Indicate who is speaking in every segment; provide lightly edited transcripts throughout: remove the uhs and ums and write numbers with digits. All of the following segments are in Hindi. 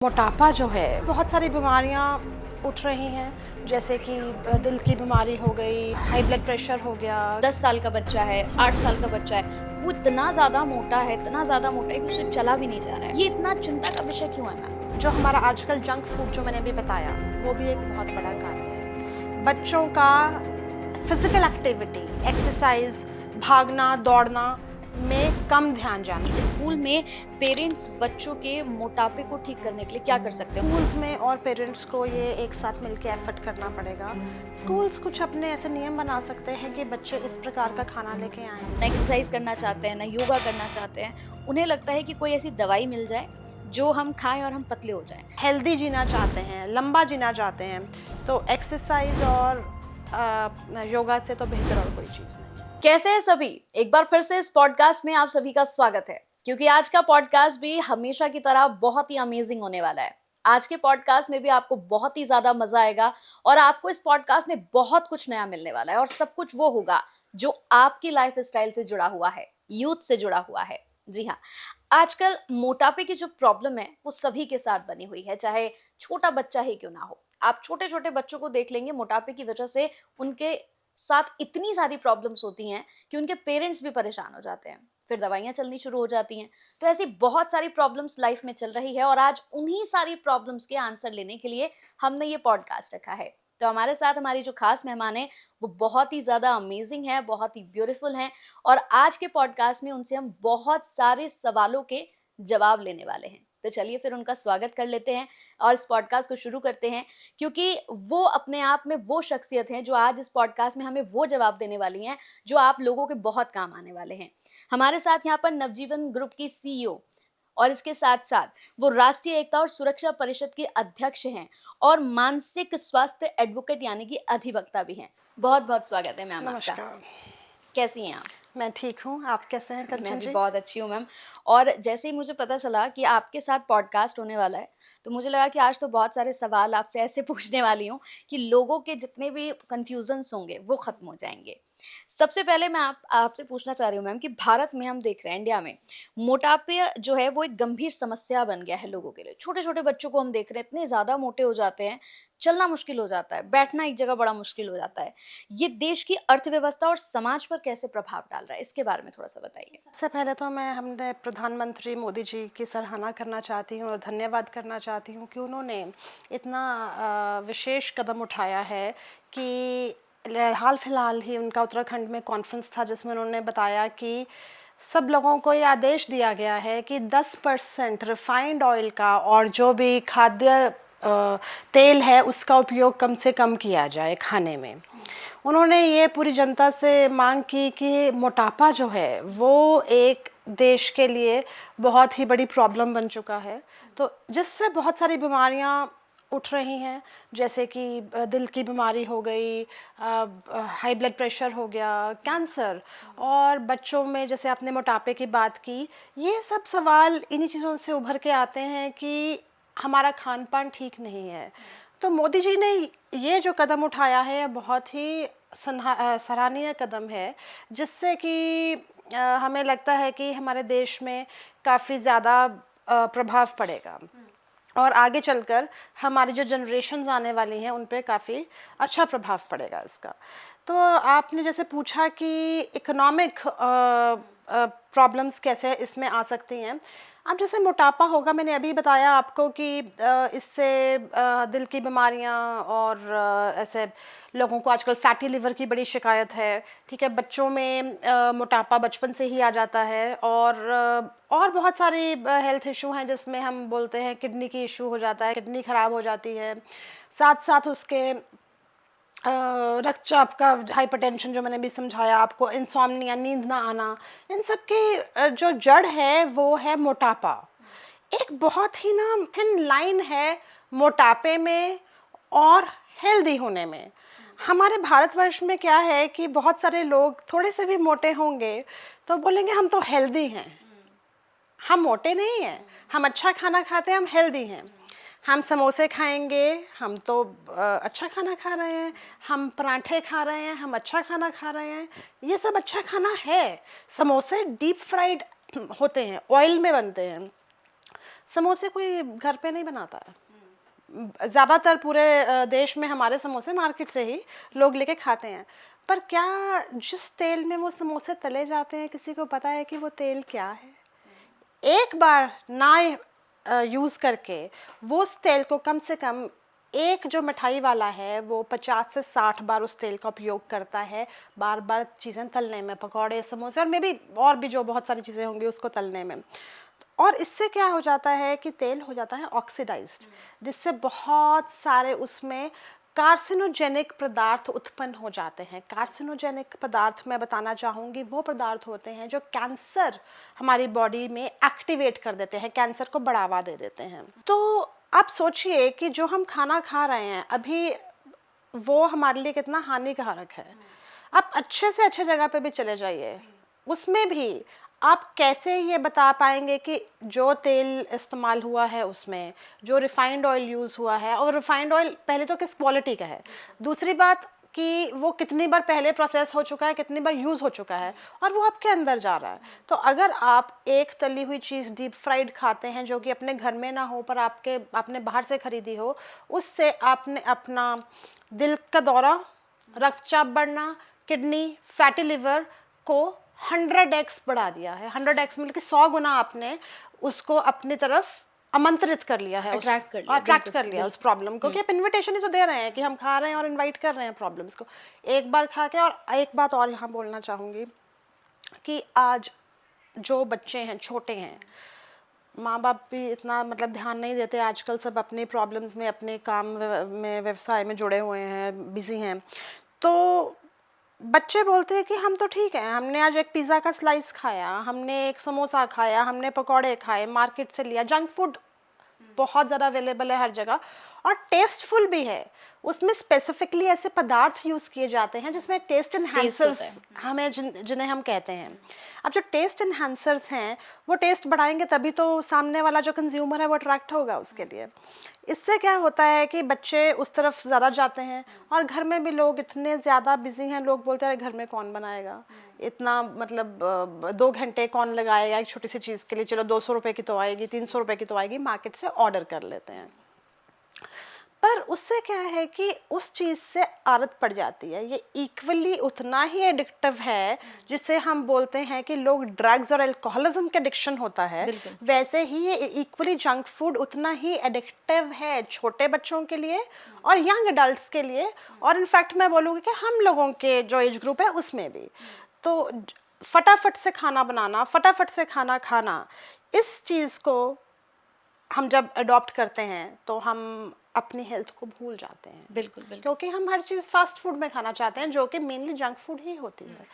Speaker 1: मोटापा जो है, बहुत सारी बीमारियां उठ रही हैं, जैसे कि दिल की बीमारी हो गई, हाई ब्लड प्रेशर हो गया।
Speaker 2: 10 साल का बच्चा है, 8 साल का बच्चा है, वो इतना ज़्यादा मोटा है, इतना ज़्यादा मोटा है कि उसे चला भी नहीं जा रहा है। ये इतना चिंता का विषय क्यों है मैम?
Speaker 1: जो हमारा आजकल जंक फूड जो मैंने अभी बताया, वो भी एक बहुत बड़ा कारण है। बच्चों का फिजिकल एक्टिविटी, एक्सरसाइज, भागना दौड़ना में कम ध्यान जाना।
Speaker 2: स्कूल में पेरेंट्स बच्चों के मोटापे को ठीक करने के लिए क्या कर सकते हैं?
Speaker 1: स्कूल्स में और पेरेंट्स को ये एक साथ मिलकर एफर्ट करना पड़ेगा। स्कूल्स कुछ अपने ऐसे नियम बना सकते हैं कि बच्चे इस प्रकार का खाना लेके आएँ।
Speaker 2: ना एक्सरसाइज करना चाहते हैं, ना योगा करना चाहते हैं। उन्हें लगता है कि कोई ऐसी दवाई मिल जाए जो हम खाएं और हम पतले हो जाएं।
Speaker 1: हेल्दी जीना चाहते हैं, लंबा जीना चाहते हैं, तो एक्सरसाइज और योगा से तो बेहतर और कोई चीज़ नहीं।
Speaker 2: कैसे हैं सभी? एक बार फिर से इस पॉडकास्ट में आप सभी का स्वागत है, क्योंकि आज का पॉडकास्ट भी हमेशा की तरह बहुत ही अमेजिंग होने वाला है। आज के पॉडकास्ट में भी आपको बहुत ही ज्यादा मजा आएगा और आपको इस पॉडकास्ट में बहुत कुछ नया मिलने वाला है और सब कुछ वो होगा जो आपकी लाइफ स्टाइल से जुड़ा हुआ है, यूथ से जुड़ा हुआ है। जी हाँ, आजकल मोटापे की जो प्रॉब्लम है वो सभी के साथ बनी हुई है, चाहे छोटा बच्चा ही क्यों ना हो। आप छोटे छोटे बच्चों को देख लेंगे, मोटापे की वजह से उनके साथ इतनी सारी प्रॉब्लम्स होती हैं कि उनके पेरेंट्स भी परेशान हो जाते हैं, फिर दवाइयां चलनी शुरू हो जाती हैं। तो ऐसी बहुत सारी प्रॉब्लम्स लाइफ में चल रही है और आज उन्हीं सारी प्रॉब्लम्स के आंसर लेने के लिए हमने ये पॉडकास्ट रखा है। तो हमारे साथ हमारी जो खास मेहमान है वो बहुत ही ज्यादा अमेजिंग है, बहुत ही ब्यूटीफुल हैं और आज के पॉडकास्ट में उनसे हम बहुत सारे सवालों के जवाब लेने वाले हैं। तो चलिए फिर उनका स्वागत कर लेते हैं और इस पॉडकास्ट को शुरू करते हैं, क्योंकि वो अपने आप में वो शख्सियत हैं जो आज इस पॉडकास्ट में हमें वो जवाब देने वाली हैं जो आप लोगों के बहुत काम आने वाले हैं। हमारे साथ यहाँ पर नवजीवन ग्रुप की सीईओ और इसके साथ साथ वो राष्ट्रीय एकता और सुरक्षा परिषद के अध्यक्ष हैं और मानसिक स्वास्थ्य एडवोकेट यानी कि अधिवक्ता भी हैं। बहुत बहुत स्वागत है मैम आपका।
Speaker 1: नमस्कार।
Speaker 2: कैसी हैं आप?
Speaker 1: मैं ठीक हूँ, आप कैसे हैं
Speaker 2: मैं
Speaker 1: कंचन
Speaker 2: भी
Speaker 1: जी?
Speaker 2: बहुत अच्छी हूँ मैम। और जैसे ही मुझे पता चला कि आपके साथ पॉडकास्ट होने वाला है, तो मुझे लगा कि आज तो बहुत सारे सवाल आपसे ऐसे पूछने वाली हूँ कि लोगों के जितने भी कन्फ्यूजन्स होंगे वो खत्म हो जाएंगे। सबसे पहले मैं आपसे पूछना चाह रही हूँ मैम कि भारत में हम देख रहे हैं, इंडिया में मोटापे जो है वो एक गंभीर समस्या बन गया है लोगों के लिए। छोटे छोटे बच्चों को हम देख रहे हैं, इतने ज्यादा मोटे हो जाते हैं, चलना मुश्किल हो जाता है, बैठना एक जगह बड़ा मुश्किल हो जाता है। ये देश की अर्थव्यवस्था और समाज पर कैसे प्रभाव डाल रहा है, इसके बारे में थोड़ा सा बताइए।
Speaker 1: सबसे पहले तो मैं हमने प्रधानमंत्री मोदी जी की सराहना करना चाहती हूँ और धन्यवाद करना चाहती हूँ कि उन्होंने इतना विशेष कदम उठाया है कि हाल फिलहाल ही उनका उत्तराखंड में कॉन्फ्रेंस था जिसमें उन्होंने बताया कि सब लोगों को ये आदेश दिया गया है कि 10% रिफाइंड ऑयल का और जो भी खाद्य तेल है उसका उपयोग कम से कम किया जाए खाने में। उन्होंने ये पूरी जनता से मांग की कि मोटापा जो है वो एक देश के लिए बहुत ही बड़ी प्रॉब्लम बन चुका है, तो जिससे बहुत सारी बीमारियां उठ रही हैं, जैसे कि दिल की बीमारी हो गई, हाई ब्लड प्रेशर हो गया, कैंसर, और बच्चों में जैसे आपने मोटापे की बात की। ये सब सवाल इन्हीं चीज़ों से उभर के आते हैं कि हमारा खान पान ठीक नहीं है। तो मोदी जी ने ये जो कदम उठाया है बहुत ही सराहनीय कदम है, जिससे कि हमें लगता है कि हमारे देश में काफ़ी ज़्यादा प्रभाव पड़ेगा और आगे चलकर हमारी जो जनरेशन्स आने वाली हैं उन पे काफ़ी अच्छा प्रभाव पड़ेगा इसका। तो आपने जैसे पूछा कि इकोनॉमिक प्रॉब्लम्स कैसे इसमें आ सकती हैं। अब जैसे मोटापा होगा, मैंने अभी बताया आपको कि इससे दिल की बीमारियां और ऐसे लोगों को आजकल फैटी लिवर की बड़ी शिकायत है। ठीक है, बच्चों में मोटापा बचपन से ही आ जाता है और बहुत सारी हेल्थ इशू हैं जिसमें हम बोलते हैं किडनी की इशू हो जाता है, किडनी ख़राब हो जाती है। साथ साथ उसके रक्तचाप का हाइपरटेंशन जो मैंने भी समझाया आपको, इंसोम्निया, नींद ना आना, इन सब की जो जड़ है वो है मोटापा। एक बहुत ही ना थिन लाइन है मोटापे में और हेल्दी होने में। हमारे भारतवर्ष में क्या है कि बहुत सारे लोग थोड़े से भी मोटे होंगे तो बोलेंगे हम तो हेल्दी हैं। हम मोटे नहीं हैं, हम अच्छा खाना खाते हैं, हम हेल्दी हैं। हम समोसे खाएंगे, हम तो अच्छा खाना खा रहे हैं। हम पराठे खा रहे हैं, हम अच्छा खाना खा रहे हैं। ये सब अच्छा खाना है। समोसे डीप फ्राइड होते हैं, ऑयल में बनते हैं। समोसे कोई घर पे नहीं बनाता है, ज़्यादातर पूरे देश में हमारे समोसे मार्केट से ही लोग लेके खाते हैं। पर क्या जिस तेल में वो समोसे तले जाते हैं किसी को पता है कि वो तेल क्या है? एक बार ना यूज़ करके वो उस तेल को कम से कम, एक जो मिठाई वाला है वो 50 से 60 बार उस तेल का उपयोग करता है बार बार चीज़ें तलने में, पकौड़े, समोसे और मे भी और भी जो बहुत सारी चीज़ें होंगी उसको तलने में। और इससे क्या हो जाता है कि तेल हो जाता है ऑक्सीडाइज्ड, जिससे बहुत सारे उसमें कार्सिनोजेनिक पदार्थ उत्पन्न हो जाते हैं। कार्सिनोजेनिक पदार्थ मैं बताना चाहूँगी वो पदार्थ होते हैं जो कैंसर हमारी बॉडी में एक्टिवेट कर देते हैं, कैंसर को बढ़ावा दे देते हैं। तो आप सोचिए कि जो हम खाना खा रहे हैं अभी वो हमारे लिए कितना हानिकारक है। आप अच्छे से अच्छे जगह पे भी चले जाइए, उसमें भी आप कैसे ये बता पाएंगे कि जो तेल इस्तेमाल हुआ है उसमें जो रिफाइंड ऑयल यूज़ हुआ है, और रिफाइंड ऑयल पहले तो किस क्वालिटी का है, दूसरी बात कि वो कितनी बार पहले प्रोसेस हो चुका है, कितनी बार यूज़ हो चुका है, और वो आपके अंदर जा रहा है। तो अगर आप एक तली हुई चीज़ डीप फ्राइड खाते हैं जो कि अपने घर में ना हो पर आपने बाहर से खरीदी हो, उससे आपने अपना दिल का दौरा, रक्तचाप बढ़ना, किडनी, फैटी लिवर को 100x बढ़ा दिया है। 100x मतलब कि 100 गुना आपने उसको अपनी तरफ आमंत्रित कर लिया है, अट्रैक्ट कर लिया उस प्रॉब्लम को, कि आप इनविटेशन ही तो दे रहे हैं कि हम खा रहे हैं और इनवाइट कर रहे हैं प्रॉब्लम्स को एक बार खा के। और एक बात और यहाँ बोलना चाहूँगी कि आज जो बच्चे हैं, छोटे हैं, माँ बाप भी इतना मतलब ध्यान नहीं देते आजकल, सब अपने प्रॉब्लम्स में, अपने काम में, व्यवसाय में जुड़े हुए हैं, बिजी हैं। तो बच्चे बोलते हैं कि हम तो ठीक है, हमने आज एक पिज़्ज़ा का स्लाइस खाया, हमने एक समोसा खाया, हमने पकौड़े खाए, मार्केट से लिया। जंक फूड बहुत ज़्यादा अवेलेबल है हर जगह और टेस्टफुल भी है। उसमें स्पेसिफिकली ऐसे पदार्थ यूज़ किए जाते हैं जिसमें टेस्ट इन्हांसर्स हमें जिन्हें हम कहते हैं। अब जो टेस्ट इन्हांसर्स हैं वो टेस्ट बढ़ाएंगे तभी तो सामने वाला जो कंज्यूमर है वो अट्रैक्ट होगा उसके लिए। इससे क्या होता है कि बच्चे उस तरफ ज़्यादा जाते हैं और घर में भी लोग इतने ज़्यादा बिजी हैं, लोग बोलते हैं घर में कौन बनाएगा इतना, मतलब 2 घंटे कौन लगाएगा एक छोटी सी चीज़ के लिए, चलो 200 रुपये की तो आएगी, 300 रुपये की तो आएगी, मार्केट से ऑर्डर कर लेते हैं। पर उससे क्या है कि उस चीज़ से आदत पड़ जाती है। ये इक्वली उतना ही एडिक्टिव है जिसे हम बोलते हैं कि लोग ड्रग्स और अल्कोहलिज्म के एडिक्शन होता है, वैसे ही ये इक्वली जंक फूड उतना ही एडिक्टिव है छोटे बच्चों के लिए और यंग अडल्ट्स के लिए, और इनफैक्ट मैं बोलूँगी कि हम लोगों के जो एज ग्रुप है उसमें भी। तो फटाफट से खाना बनाना, फटाफट से खाना खाना, इस चीज़ को हम जब अडॉप्ट करते हैं तो हम अपनी हेल्थ को भूल जाते हैं।
Speaker 2: बिल्कुल बिल्कुल,
Speaker 1: क्योंकि हम हर चीज़ फास्ट फूड में खाना चाहते हैं जो कि मेनली जंक फूड ही होती है।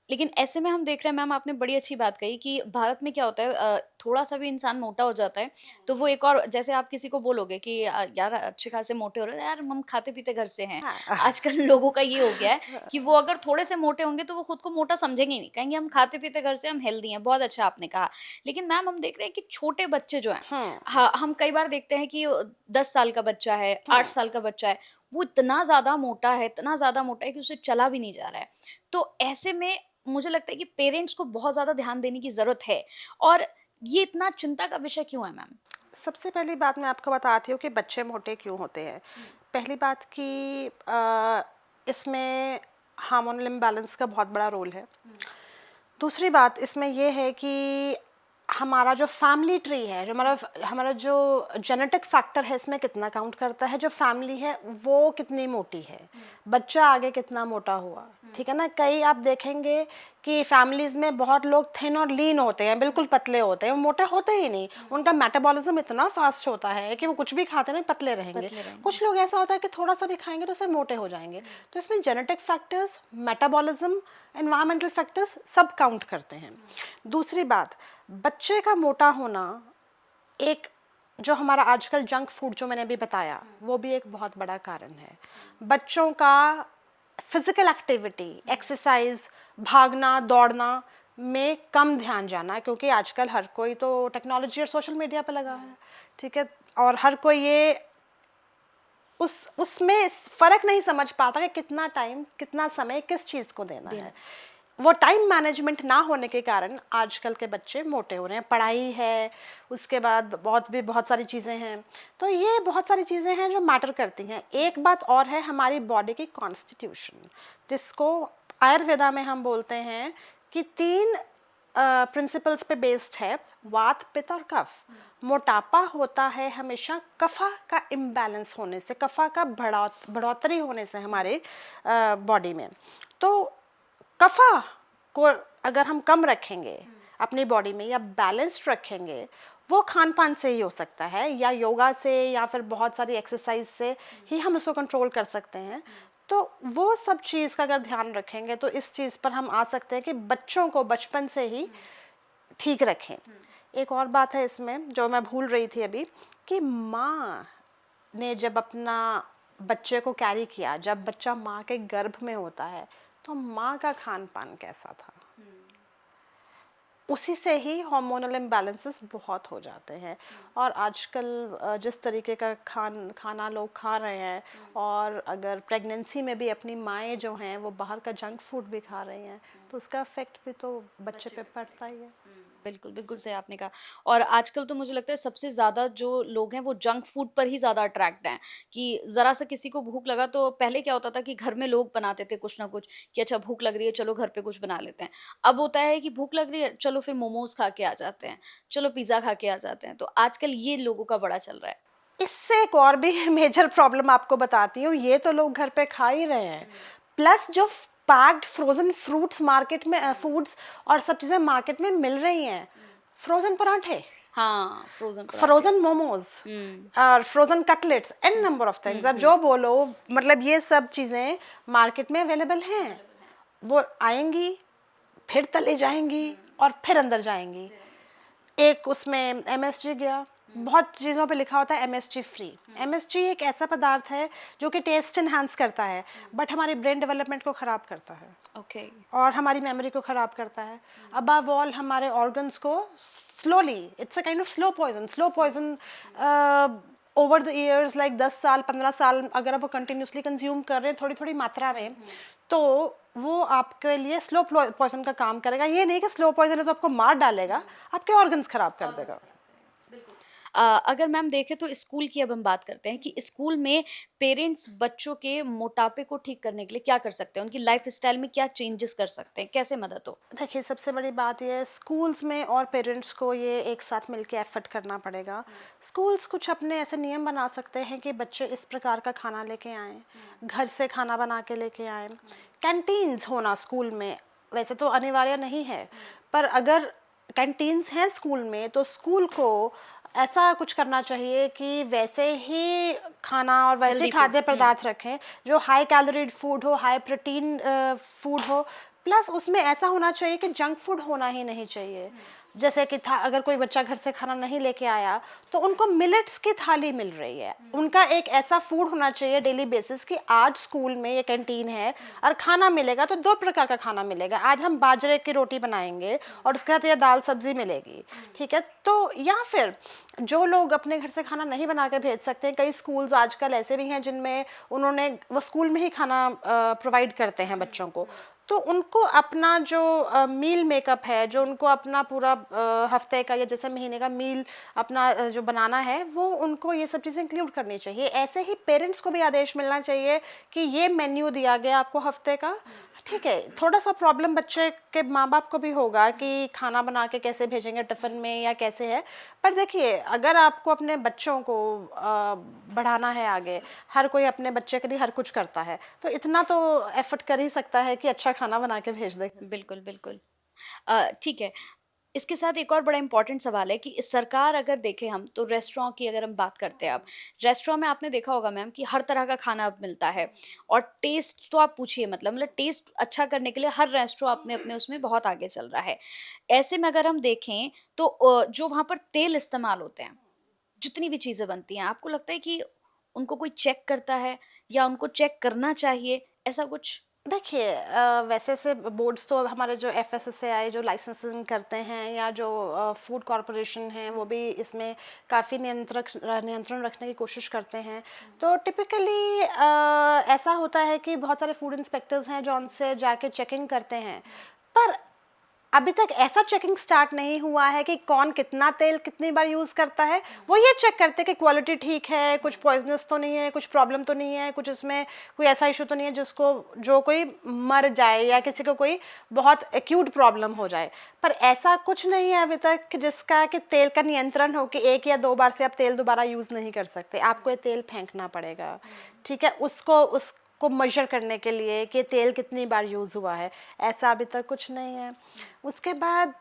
Speaker 2: लेकिन ऐसे में हम देख रहे हैं, मैम आपने बड़ी अच्छी बात कही कि भारत में क्या होता है, थोड़ा-सा भी इंसान मोटा हो जाता है, तो वो एक और, जैसे आप किसी को बोलोगे कि यार अच्छे खासे मोटे हो रहे हो, यार हम खाते-पीते घर से हैं।
Speaker 1: हाँ।
Speaker 2: आजकल लोगों का ये हो गया है कि वो अगर थोड़े से मोटे होंगे तो वो खुद को मोटा समझेंगे ही नहीं, कहेंगे हम खाते-पीते घर से, हम हेल्दी हैं। बहुत अच्छा आपने कहा। लेकिन मैम हम देख रहे हैं कि छोटे बच्चे जो हैं,
Speaker 1: हाँ।
Speaker 2: हाँ, हम कई बार देखते हैं कि 10 साल का बच्चा है, 8 साल का बच्चा है, वो इतना ज़्यादा मोटा है, इतना ज़्यादा मोटा है कि उसे चला भी नहीं जा रहा है। तो ऐसे में मुझे लगता है कि पेरेंट्स को बहुत ज़्यादा ध्यान देने की ज़रूरत है। और ये इतना चिंता का विषय क्यों है मैम?
Speaker 1: सबसे पहली बात मैं आपको बताती हूँ कि बच्चे मोटे क्यों होते हैं। पहली बात कि इसमें हार्मोनल इम्बैलेंस का बहुत बड़ा रोल है। दूसरी बात इसमें यह है कि हमारा जो फैमिली ट्री है, जो हमारा जो जेनेटिक फैक्टर है इसमें कितना काउंट करता है, जो फैमिली है वो कितनी मोटी है, बच्चा आगे कितना मोटा हुआ, ठीक है ना। कई आप देखेंगे कि फैमिलीज में बहुत लोग थिन और लीन होते हैं, बिल्कुल पतले होते हैं, वो मोटे होते ही नहीं, उनका मेटाबॉलिज्म इतना फास्ट होता है कि वो कुछ भी खाते नहीं पतले रहेंगे। कुछ लोग ऐसा होता है कि थोड़ा सा भी खाएंगे तो उससे मोटे हो जाएंगे। तो इसमें genetic factors, metabolism, environmental factors सब काउंट करते हैं। दूसरी बात, बच्चे का मोटा होना, एक जो हमारा आजकल जंक फूड जो मैंने अभी बताया वो भी एक बहुत बड़ा कारण है। बच्चों का फिजिकल एक्टिविटी, एक्सरसाइज, भागना दौड़ना में कम ध्यान जाना, क्योंकि आजकल हर कोई तो टेक्नोलॉजी और सोशल मीडिया पे लगा है, ठीक है, और हर कोई ये उसमें फ़र्क नहीं समझ पाता कि कितना टाइम, कितना समय किस चीज़ को देना है। वो टाइम मैनेजमेंट ना होने के कारण आजकल के बच्चे मोटे हो रहे हैं। पढ़ाई है, उसके बाद बहुत सारी चीज़ें हैं, तो ये बहुत सारी चीज़ें हैं जो मैटर करती हैं। एक बात और है, हमारी बॉडी की कॉन्स्टिट्यूशन, जिसको आयुर्वेदा में हम बोलते हैं कि 3 प्रिंसिपल्स पे बेस्ड है, वात, पित्त और कफ। मोटापा होता है हमेशा कफा का इम्बैलेंस होने से, कफा का बढ़ोतरी होने से हमारे बॉडी में। तो कफा को अगर हम कम रखेंगे अपनी बॉडी में या बैलेंस्ड रखेंगे, वो खान पान से ही हो सकता है, या योगा से, या फिर बहुत सारी एक्सरसाइज से ही हम उसको कंट्रोल कर सकते हैं। तो वो सब चीज़ का अगर ध्यान रखेंगे तो इस चीज़ पर हम आ सकते हैं कि बच्चों को बचपन से ही ठीक रखें। एक और बात है इसमें जो मैं भूल रही थी अभी, कि माँ ने जब अपना बच्चे को कैरी किया, जब बच्चा माँ के गर्भ में होता है, तो माँ का खान पान कैसा था, उसी से ही हार्मोनल इम्बैलेंसेस बहुत हो जाते हैं। और आजकल जिस तरीके का खाना लोग खा रहे हैं, और अगर प्रेगनेंसी में भी अपनी माएँ जो हैं वो बाहर का जंक फूड भी खा रही हैं, तो उसका इफेक्ट भी तो बच्चे पे पड़ता ही है।
Speaker 2: बिल्कुल, बिल्कुल सही आपने कहा। और आजकल तो मुझे लगता है सबसे ज़्यादा जो लोग हैं वो जंक फूड पर ही ज़्यादा अट्रैक्ट हैं, कि ज़रा-सा किसी को भूख लगा तो पहले क्या होता था कि घर में लोग बनाते थे कुछ ना कुछ, कि अच्छा भूख लग रही है चलो घर पे कुछ बना लेते हैं। अब होता है कि भूख लग रही है चलो फिर मोमोज़ खा के आ जाते हैं, चलो पिज़्ज़ा खा के आ जाते हैं। तो आजकल ये लोगों का बड़ा चल रहा है।
Speaker 1: इससे एक और भी मेजर प्रॉब्लम आपको बताती हूँ, ये तो लोग घर पे खा ही रहे हैं, प्लस जो पैक्ड फ्रोजन फ्रूट्स मार्केट में, फूड्स और सब चीज़ें मार्केट में मिल रही हैं, फ्रोजन पराठे,
Speaker 2: हाँ, फ्रोज़न पराठे।
Speaker 1: फ्रोजन मोमोज और frozen cutlets, N number of things, अब जो बोलो, मतलब ये सब चीज़ें मार्केट में अवेलेबल हैं। वो आएंगी, फिर तले जाएंगी, और फिर अंदर जाएंगी। एक उसमें एमएसजी गया, बहुत चीज़ों पे लिखा होता है एमएसजी फ्री। एमएसजी एक ऐसा पदार्थ है जो कि टेस्ट एनहांस करता है, बट हमारी ब्रेन डेवलपमेंट को ख़राब करता है,
Speaker 2: ओके।
Speaker 1: और हमारी मेमोरी को ख़राब करता है। अबव ऑल हमारे ऑर्गन्स को slowly, it's a kind of slow poison over the years, like 10 साल 15 साल अगर आप वो कंटिन्यूसली कंज्यूम कर रहे हैं थोड़ी थोड़ी मात्रा में, तो वो आपके लिए स्लो पॉइजन का काम करेगा। ये नहीं कि स्लो पॉइजन है तो आपको मार डालेगा, आपके ऑर्गन्स खराब कर देगा।
Speaker 2: अगर मैम देखें तो स्कूल की अब हम बात करते हैं कि स्कूल में पेरेंट्स बच्चों के मोटापे को ठीक करने के लिए क्या कर सकते हैं, उनकी लाइफ स्टाइल में क्या चेंजेस कर सकते हैं, कैसे मदद हो?
Speaker 1: देखिए, सबसे बड़ी बात ये है, स्कूल्स में और पेरेंट्स को ये एक साथ मिलके एफर्ट करना पड़ेगा। स्कूल्स कुछ अपने ऐसे नियम बना सकते हैं कि बच्चे इस प्रकार का खाना लेके आएँ, घर से खाना बना के लेके आएँ। कैंटीन्स होना स्कूल में वैसे तो अनिवार्य नहीं है, पर अगर कैंटीन्स हैं स्कूल में, तो स्कूल को ऐसा कुछ करना चाहिए कि वैसे ही खाना और वैसे
Speaker 2: हेल्दी फूड।
Speaker 1: खाद्य पदार्थ रखें जो हाई कैलोरीड फूड हो, हाई प्रोटीन फूड हो, प्लस उसमें ऐसा होना चाहिए कि जंक फूड होना ही नहीं चाहिए। जैसे कि था, अगर कोई बच्चा घर से खाना नहीं लेके आया तो उनको मिलेट्स की थाली मिल रही है, उनका एक ऐसा फूड होना चाहिए डेली बेसिस कि आज स्कूल में ये कैंटीन है और खाना मिलेगा तो 2 प्रकार का खाना मिलेगा। आज हम बाजरे की रोटी बनाएंगे और उसके साथ ये दाल सब्जी मिलेगी, ठीक है। तो या फिर जो लोग अपने घर से खाना नहीं बना के भेज सकते हैं, कई स्कूल्स आजकल ऐसे भी हैं जिनमें उन्होंने वो स्कूल में ही खाना प्रोवाइड करते हैं बच्चों को, तो उनको अपना जो मील मेकअप है, जो उनको अपना पूरा हफ्ते का या जैसे महीने का मील अपना जो बनाना है, वो उनको ये सब चीज़ें इंक्लूड करनी चाहिए। ऐसे ही पेरेंट्स को भी आदेश मिलना चाहिए कि ये मेन्यू दिया गया आपको हफ्ते का, ठीक है। थोड़ा सा प्रॉब्लम बच्चे के माँ बाप को भी होगा कि खाना बना के कैसे भेजेंगे टिफ़िन में या कैसे है, पर देखिए, अगर आपको अपने बच्चों को बढ़ाना है आगे, हर कोई अपने बच्चे के लिए हर कुछ करता है, तो इतना तो एफर्ट कर ही सकता है कि अच्छा खाना बना के भेज दे।
Speaker 2: बिल्कुल, बिल्कुल। ठीक है। इसके साथ एक और बड़ा इम्पोर्टेंट सवाल है कि सरकार अगर देखें हम तो रेस्टोरेंट की अगर हम बात करते हैं अब, रेस्टोरेंट में आपने देखा होगा मैम कि हर तरह का खाना अब मिलता है और टेस्ट तो आप पूछिए मतलब टेस्ट अच्छा करने के लिए हर रेस्टोरेंट अपने-अपने उसमें बहुत आगे चल रहा है। ऐसे में अगर हम देखें तो जो वहाँ पर तेल इस्तेमाल होते हैं, जितनी भी चीज़ें बनती हैं, आपको लगता है कि उनको कोई चेक करता है या उनको चेक करना चाहिए, ऐसा कुछ?
Speaker 1: देखिए, वैसे से बोर्ड्स तो हमारे जो एफएसएसएआई जो लाइसेंसिंग करते हैं, या जो फूड कॉरपोरेशन हैं, वो भी इसमें काफ़ी नियंत्रण रखने की कोशिश करते हैं। तो टिपिकली ऐसा होता है कि बहुत सारे फूड इंस्पेक्टर्स हैं जो उनसे जाके चेकिंग करते हैं, पर अभी तक ऐसा चेकिंग स्टार्ट नहीं हुआ है कि कौन कितना तेल कितनी बार यूज़ करता है। वो ये चेक करते हैं कि क्वालिटी ठीक है, कुछ पॉइजनस तो नहीं है, कुछ प्रॉब्लम तो नहीं है, कुछ इसमें कोई ऐसा इशू तो नहीं है जिसको जो कोई मर जाए या किसी को कोई बहुत एक्यूट प्रॉब्लम हो जाए। पर ऐसा कुछ नहीं है अभी तक जिसका कि तेल का नियंत्रण हो कि 1 या 2 बार से आप तेल दोबारा यूज़ नहीं कर सकते, आपको ये तेल फेंकना पड़ेगा। ठीक है, उसको मेजर करने के लिए कि तेल कितनी बार यूज़ हुआ है, ऐसा अभी तक कुछ नहीं है। उसके बाद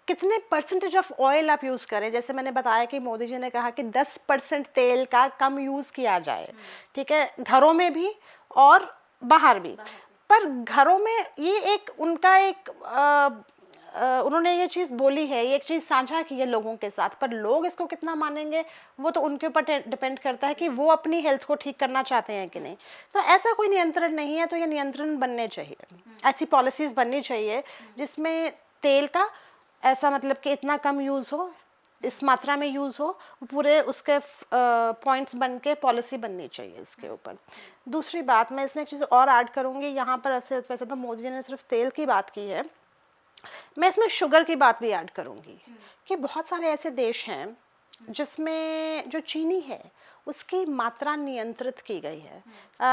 Speaker 1: कितने परसेंटेज ऑफ ऑयल आप यूज़ करें, जैसे मैंने बताया कि मोदी जी ने कहा कि 10% तेल का कम यूज़ किया जाए। ठीक है, घरों में भी और बाहर भी। पर घरों में ये एक उनका एक उन्होंने ये चीज़ बोली है, ये एक चीज़ साझा की है लोगों के साथ, पर लोग इसको कितना मानेंगे वो तो उनके ऊपर डिपेंड करता है कि वो अपनी हेल्थ को ठीक करना चाहते हैं कि नहीं। तो ऐसा कोई नियंत्रण नहीं है, तो ये नियंत्रण बनने चाहिए, ऐसी पॉलिसीज़ बननी चाहिए जिसमें तेल का ऐसा मतलब कि इतना कम यूज़ हो, इस मात्रा में यूज़ हो, पूरे उसके पॉइंट्स बन के पॉलिसी बननी चाहिए इसके ऊपर। दूसरी बात मैं इसमें एक चीज़ और ऐड करूँगी, यहाँ पर वैसे तो मोदी जी ने सिर्फ तेल की बात की है, मैं इसमें शुगर की बात भी ऐड करूँगी कि बहुत सारे ऐसे देश हैं जिसमें जो चीनी है उसकी मात्रा नियंत्रित की गई है।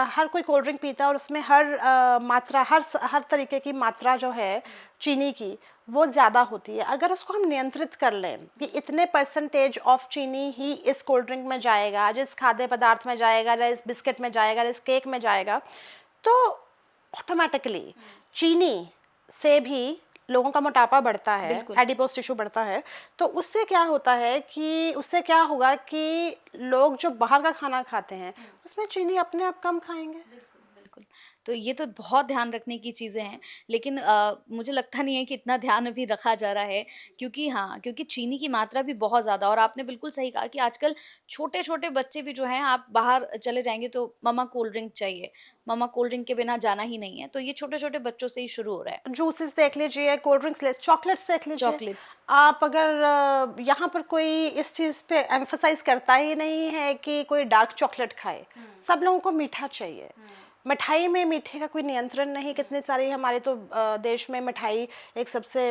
Speaker 1: हर कोई कोल्ड ड्रिंक पीता है और उसमें हर तरीके की मात्रा जो है चीनी की वो ज़्यादा होती है। अगर उसको हम नियंत्रित कर लें कि इतने परसेंटेज ऑफ चीनी ही इस कोल्ड ड्रिंक में जाएगा, जिस खाद्य पदार्थ में जाएगा, या इस बिस्किट में जाएगा, इस केक में जाएगा, तो ऑटोमेटिकली चीनी से भी लोगों का मोटापा बढ़ता है, एडिपोज टिश्यू बढ़ता है। तो उससे क्या होता है कि उससे क्या होगा कि लोग जो बाहर का खाना खाते हैं उसमें चीनी अपने आप कम खाएंगे।
Speaker 2: बिल्कुल। तो ये तो बहुत ध्यान रखने की चीज़ें हैं, लेकिन मुझे लगता नहीं है कि इतना ध्यान अभी रखा जा रहा है, क्योंकि हाँ, क्योंकि चीनी की मात्रा भी बहुत ज़्यादा, और आपने बिल्कुल सही कहा कि आजकल छोटे-छोटे बच्चे भी जो हैं, आप बाहर चले जाएँगे तो मम्मा कोल्ड ड्रिंक चाहिए, मम्मा कोल्ड ड्रिंक के बिना जाना ही नहीं है, तो ये छोटे-छोटे बच्चों से ही शुरू हो रहा है।
Speaker 1: जूसेस देख लीजिए, कोल्ड ड्रिंक्स, चॉकलेट्स देख लीजिए।
Speaker 2: चॉकलेट्स।
Speaker 1: आप अगर यहाँ पर कोई इस चीज़ पे एम्फसाइज करता ही नहीं है कि कोई डार्क चॉकलेट खाए, सब लोगों को मीठा चाहिए। मिठाई में मीठे का कोई नियंत्रण नहीं, कितनी सारी हमारे तो देश में मिठाई एक सबसे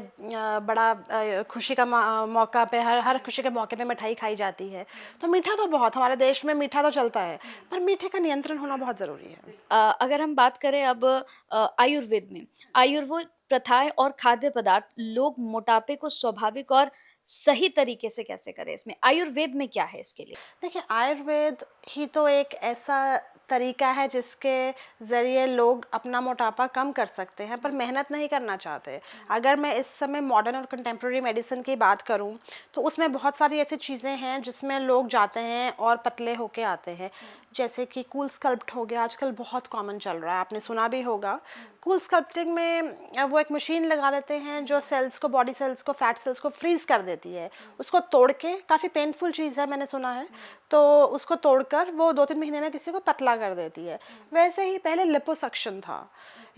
Speaker 1: बड़ा खुशी का मौका पे हर खुशी के मौके पे मिठाई खाई जाती है। तो मीठा तो बहुत हमारे देश में मीठा तो चलता है, पर मीठे का नियंत्रण होना बहुत ज़रूरी है।
Speaker 2: अगर हम बात करें अब आयुर्वेद में, आयुर्वेद प्रथाएँ और खाद्य पदार्थ लोग मोटापे को स्वाभाविक और सही तरीके से कैसे करें? इसमें आयुर्वेद में क्या है इसके लिए?
Speaker 1: देखिए, आयुर्वेद ही तो एक ऐसा तरीका है जिसके ज़रिए लोग अपना मोटापा कम कर सकते हैं, पर मेहनत नहीं करना चाहते। अगर मैं इस समय मॉडर्न और कंटेम्प्रेरी मेडिसिन की बात करूं तो उसमें बहुत सारी ऐसी चीज़ें हैं जिसमें लोग जाते हैं और पतले होके आते हैं, जैसे कि कूल स्कल्प्ट हो गया, आजकल बहुत कॉमन चल रहा है, आपने सुना भी होगा। कूल स्कल्प्टिंग में वो एक मशीन लगा देते हैं जो सेल्स को, बॉडी सेल्स को, फैट सेल्स को फ्रीज कर देती है, उसको तोड़ के, काफ़ी पेनफुल चीज़ है मैंने सुना है, तो उसको तोड़कर वो 2-3 महीने में किसी को पतला कर देती है। वैसे ही पहले लिपोसक्शन था,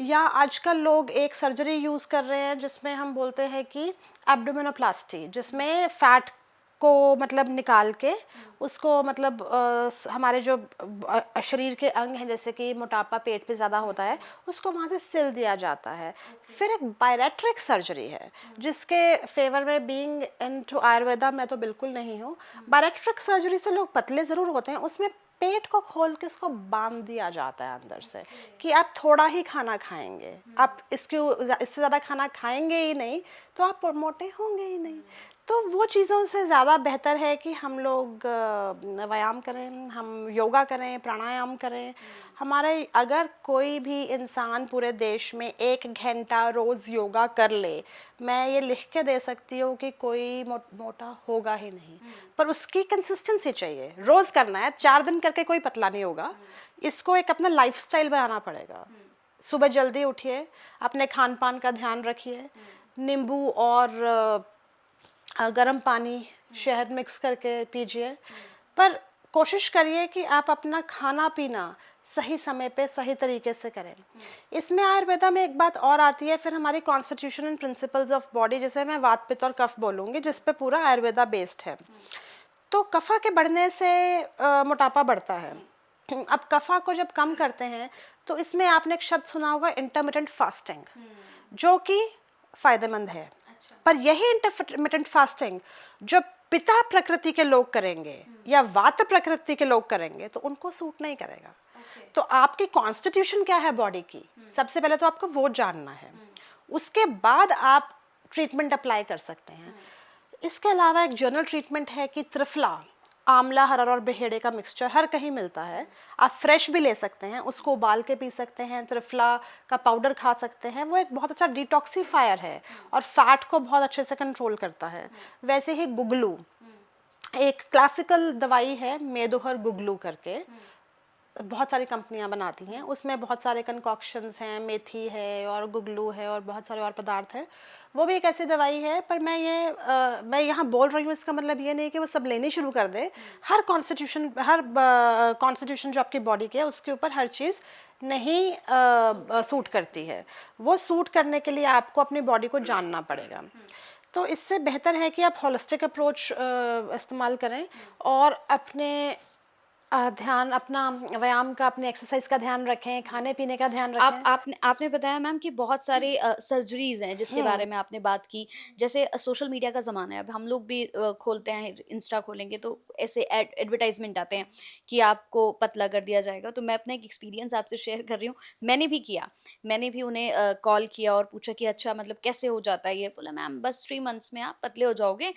Speaker 1: या आजकल लोग एक सर्जरी यूज़ कर रहे हैं जिसमें हम बोलते हैं कि एब्डोमिनोप्लास्टी, जिसमें फैट को मतलब निकाल के उसको मतलब हमारे जो शरीर के अंग हैं, जैसे कि मोटापा पेट पे ज़्यादा होता है, उसको वहाँ से सिल दिया जाता है। फिर एक बायरेट्रिक सर्जरी है जिसके फेवर में, बीइंग इनटू आयुर्वेदा, मैं तो बिल्कुल नहीं हूँ। बायरेट्रिक सर्जरी से लोग पतले ज़रूर होते हैं, उसमें पेट को खोल के उसको बांध दिया जाता है अंदर से कि आप थोड़ा ही खाना खाएंगे, आप इससे ज़्यादा खाना खाएंगे ही नहीं तो आप मोटे होंगे ही नहीं। तो वो चीज़ों से ज़्यादा बेहतर है कि हम लोग व्यायाम करें, हम योगा करें, प्राणायाम करें। हमारे अगर कोई भी इंसान पूरे देश में 1 घंटा रोज़ योगा कर ले, मैं ये लिख के दे सकती हूँ कि कोई मोटा होगा ही नहीं। पर उसकी कंसिस्टेंसी चाहिए, रोज़ करना है, 4 दिन करके कोई पतला नहीं होगा। इसको एक अपना लाइफस्टाइल बनाना पड़ेगा। सुबह जल्दी उठिए, अपने खान पान का ध्यान रखिए, नींबू और गर्म पानी, शहद मिक्स करके पीजिए, पर कोशिश करिए कि आप अपना खाना पीना सही समय पे सही तरीके से करें। इसमें आयुर्वेदा में एक बात और आती है, फिर हमारी constitution and principles of body, जैसे मैं वात पित्त और कफ बोलूँगी, जिस पे पूरा आयुर्वेदा बेस्ड है। तो कफा के बढ़ने से मोटापा बढ़ता है। अब कफा को जब कम करते हैं तो इसमें आपने एक शब्द सुना होगा, इंटरमिटेंट फास्टिंग, जो कि फ़ायदेमंद है। पर यही इंटरमिटेंट फास्टिंग जो पिता प्रकृति के लोग करेंगे या वात प्रकृति के लोग करेंगे तो उनको सूट नहीं करेगा। तो आपकी कॉन्स्टिट्यूशन क्या है बॉडी की, सबसे पहले तो आपको वो जानना है, उसके बाद आप ट्रीटमेंट अप्लाई कर सकते हैं। इसके अलावा एक जनरल ट्रीटमेंट है कि त्रिफला, आंवला, हरड़ और बेहेड़े का मिक्सचर हर कहीं मिलता है, आप फ्रेश भी ले सकते हैं, उसको उबाल के पी सकते हैं, त्रिफला का पाउडर खा सकते हैं। वो एक बहुत अच्छा डिटॉक्सीफायर है और फैट को बहुत अच्छे से कंट्रोल करता है। वैसे ही गुगलू एक क्लासिकल दवाई है, मेदोहर गुगलू करके, बहुत सारी कंपनियां बनाती हैं, उसमें बहुत सारे कंकॉक्शंस हैं, मेथी है और गुगलू है और बहुत सारे और पदार्थ हैं। वो भी एक ऐसी दवाई है, पर मैं यहाँ बोल रही हूँ, इसका मतलब ये नहीं कि वो सब लेनी शुरू कर दे। हर कॉन्स्टिट्यूशन जो आपकी बॉडी के है उसके ऊपर हर चीज़ नहीं सूट करती है। वो सूट करने के लिए आपको अपनी बॉडी को जानना पड़ेगा। तो इससे बेहतर है कि आप होलिस्टिक अप्रोच इस्तेमाल करें और अपने ध्यान, अपना व्यायाम का, अपने एक्सरसाइज का ध्यान रखें, खाने पीने का ध्यान रखें।
Speaker 2: आपने बताया मैम कि बहुत सारे सर्जरीज हैं जिसके बारे में आपने बात की। जैसे सोशल मीडिया का ज़माना है, अब हम लोग भी खोलते हैं, इंस्टा खोलेंगे तो ऐसे एडवर्टाइजमेंट आते हैं कि आपको पतला कर दिया जाएगा। तो मैं अपना एक एक्सपीरियंस आपसे शेयर कर रही हूँ, मैंने भी किया। मैंने भी उन्हें कॉल किया और पूछा कि अच्छा मतलब कैसे हो जाता है ये? बोला मैम बस 3 मंथ्स में आप पतले हो जाओगे,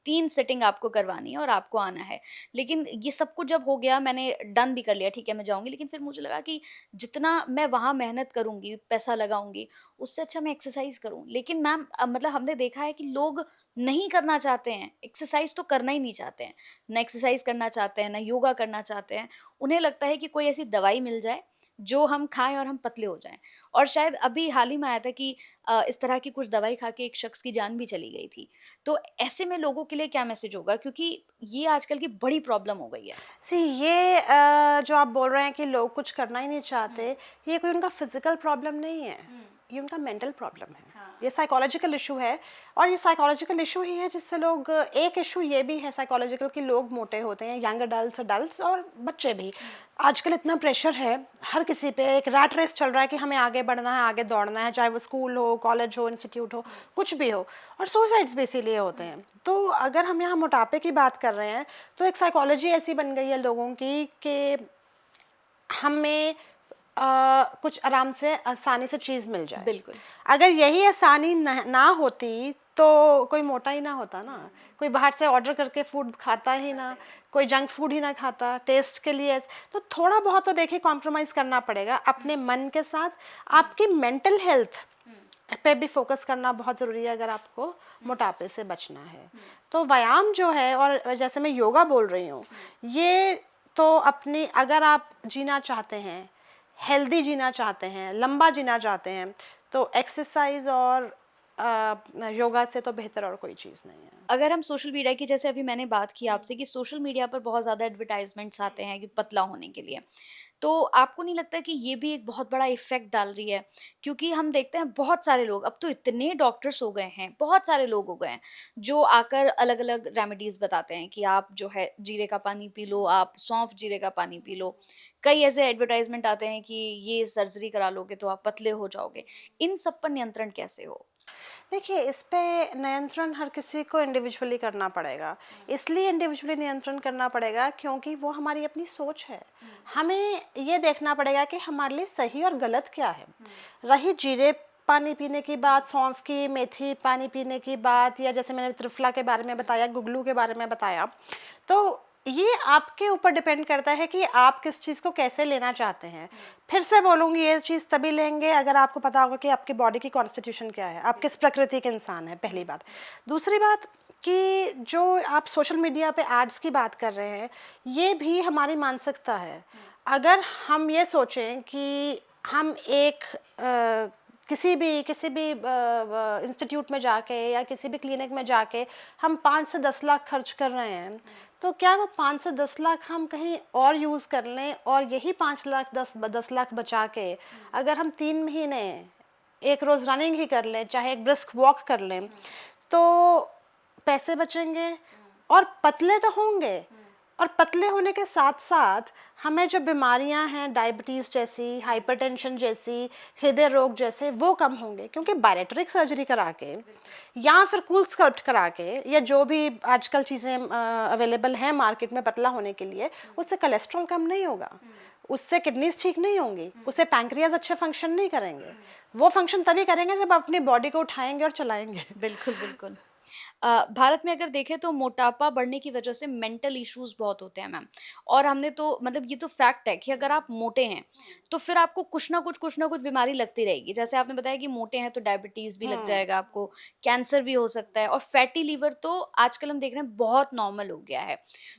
Speaker 2: 3 सेटिंग आपको करवानी है और आपको आना है। लेकिन ये सब कुछ जब हो गया, मैंने डन भी कर लिया, ठीक है मैं जाऊँगी। लेकिन फिर मुझे लगा कि जितना मैं वहाँ मेहनत करूँगी, पैसा लगाऊँगी, उससे अच्छा मैं एक्सरसाइज़ करूँ। लेकिन मैम मतलब हमने देखा है कि लोग नहीं करना चाहते हैं, एक्सरसाइज़ तो करना ही नहीं चाहते हैं। ना एक्सरसाइज़ करना चाहते हैं, ना योगा करना चाहते हैं। उन्हें लगता है कि कोई ऐसी दवाई मिल जाए, जो हम खाएँ और हम पतले हो जाएँ। और शायद अभी हाल ही में आया था कि इस तरह की कुछ दवाई खा के एक शख्स की जान भी चली गई थी। तो ऐसे में लोगों के लिए क्या मैसेज होगा? क्योंकि ये आजकल की बड़ी प्रॉब्लम हो गई है।
Speaker 1: ये जो आप बोल रहे हैं कि लोग कुछ करना ही नहीं चाहते, ये कोई उनका फिजिकल प्रॉब्लम नहीं है, ये उनका मेंटल प्रॉब्लम है। ये साइकोलॉजिकल इशू है और ये साइकोलॉजिकल इशू ही है जिससे लोग, एक इशू ये भी है साइकोलॉजिकल कि लोग मोटे होते हैं, यंग अडल्ट्स और बच्चे भी। आजकल इतना प्रेशर है हर किसी पे, एक रैट रेस चल रहा है कि हमें आगे बढ़ना है, आगे दौड़ना है, चाहे वो स्कूल हो, कॉलेज हो, इंस्टीट्यूट हो, कुछ भी हो। और सुसाइड्स भी इसीलिए होते हैं। तो अगर हम यहाँ मोटापे की बात कर रहे हैं तो एक साइकोलॉजी ऐसी बन गई है लोगों की कि हमें कुछ आराम से, आसानी से चीज़ मिल जाए।
Speaker 2: बिल्कुल।
Speaker 1: अगर यही आसानी ना होती तो कोई मोटा ही ना होता ना, कोई बाहर से ऑर्डर करके फूड खाता ही ना, कोई जंक फूड ही ना खाता टेस्ट के लिए। तो थोड़ा बहुत तो देखिए कॉम्प्रोमाइज़ करना पड़ेगा अपने मन के साथ। आपकी मेंटल हेल्थ पे भी फोकस करना बहुत ज़रूरी है अगर आपको मोटापे से बचना है। तो व्यायाम जो है, और जैसे मैं योगा बोल रही हूँ, ये तो अपनी, अगर आप जीना चाहते हैं, हेल्दी जीना चाहते हैं, लंबा जीना चाहते हैं, तो एक्सरसाइज और योगा से तो बेहतर और कोई चीज़ नहीं है।
Speaker 2: अगर हम सोशल मीडिया की, जैसे अभी मैंने बात की आपसे कि सोशल मीडिया पर बहुत ज़्यादा एडवर्टाइजमेंट्स आते हैं कि पतला होने के लिए, तो आपको नहीं लगता कि ये भी एक बहुत बड़ा इफ़ेक्ट डाल रही है? क्योंकि हम देखते हैं बहुत सारे लोग, अब तो इतने डॉक्टर्स हो गए हैं, बहुत सारे लोग हो गए हैं, जो आकर अलग-अलग रेमेडीज़ बताते हैं कि आप जो है जीरे का पानी पी लो, आप सौंफ जीरे का पानी पी लो। कई ऐसे एडवर्टाइजमेंट आते हैं कि ये सर्जरी करा लोगे तो आप पतले हो जाओगे। इन सब पर नियंत्रण कैसे हो?
Speaker 1: देखिए, इस पे नियंत्रण हर किसी को इंडिविजुअली करना पड़ेगा। इसलिए इंडिविजुअली नियंत्रण करना पड़ेगा क्योंकि वो हमारी अपनी सोच है। हमें ये देखना पड़ेगा कि हमारे लिए सही और गलत क्या है। रही जीरे पानी पीने की बात, सौंफ की, मेथी पानी पीने की बात, या जैसे मैंने त्रिफला के बारे में बताया, गुगलू के बारे में बताया, तो ये आपके ऊपर डिपेंड करता है कि आप किस चीज़ को कैसे लेना चाहते हैं। फिर से बोलूँगी, ये चीज़ तभी लेंगे अगर आपको पता होगा कि आपकी बॉडी की कॉन्स्टिट्यूशन क्या है, आप किस प्रकृति के इंसान हैं, पहली बात। दूसरी बात कि जो आप सोशल मीडिया पे एड्स की बात कर रहे हैं, ये भी हमारी मानसिकता है। अगर हम ये सोचें कि हम एक किसी भी इंस्टीट्यूट में जाके या किसी भी क्लिनिक में जाके हम 5 से 10 लाख खर्च कर रहे हैं, तो क्या वो 5 से 10 लाख हम कहीं और यूज़ कर लें और यही 5 लाख 10 लाख बचा के अगर हम 3 महीने एक रोज़ रनिंग ही कर लें, चाहे एक ब्रिस्क वॉक कर लें, तो पैसे बचेंगे और पतले तो होंगे और पतले होने के साथ साथ हमें जो बीमारियां हैं डायबिटीज़ जैसी, हाइपरटेंशन जैसी, हृदय रोग जैसे, वो कम होंगे, क्योंकि बायरेटरिक सर्जरी करा के या फिर कूल स्कल्प्ट करा के या जो भी आजकल चीज़ें अवेलेबल हैं मार्केट में पतला होने के लिए, उससे कोलेस्ट्रॉल कम नहीं होगा, उससे किडनीज ठीक नहीं होंगी, उससे पैंक्रियाज अच्छे फंक्शन नहीं करेंगे। वो फंक्शन तभी करेंगे जब आप अपनी बॉडी को उठाएंगे और चलाएंगे।
Speaker 2: बिल्कुल बिल्कुल। भारत में अगर देखें तो मोटापा बढ़ने की वजह से मेंटल इश्यूज बहुत होते हैं मैम। और हमने तो मतलब ये तो फैक्ट है कि अगर आप मोटे हैं तो फिर आपको कुछ ना कुछ बीमारी लगती रहेगी। जैसे आपने बताया कि मोटे हैं तो डायबिटीज भी लग जाएगा आपको, कैंसर भी हो सकता है, और फैटी लीवर तो आजकल हम देख रहे हैं बहुत नॉर्मल हो गया है।